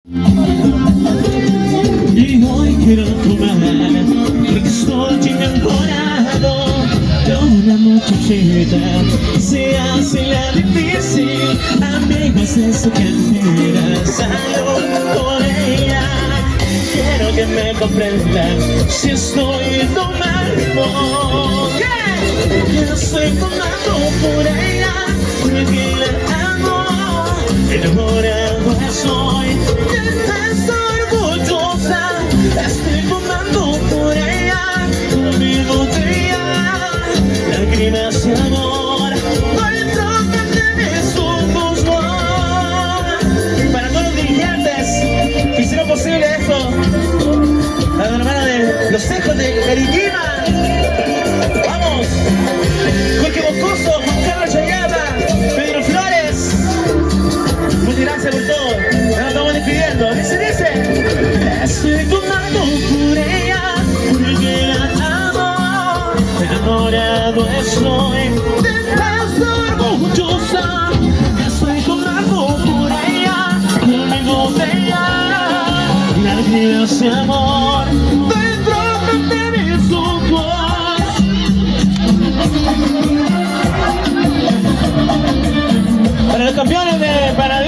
Y hoy quiero tomar porque estoy enamorado de una muchachita. Se hace la difícil, amigos de su cantera. Salgo por ella, quiero que me comprendan si estoy tomando. Yo estoy tomando por ella, porque la amo, enamorado estoy. Estoy orgullosa, estoy tomando por ella, mi botella, lágrimas de amor, dentro de mis ojos. Para todos los dirigentes que hicieron posible esto, a la hermana de los hijos de Cariquima. ¡Vamos! Jorge Boscoso, Juan Carlos Chayaba, Pedro Flores. Muchas gracias por todo. Nos estamos despidiendo. Dice. Estoy tomando por ella, porque la amo. Enamorado estoy, estoy orgullosa. Estoy tomando por ella, conmigo bella. Lágrimas de amor, dentro de mis ojos. Para los campeones para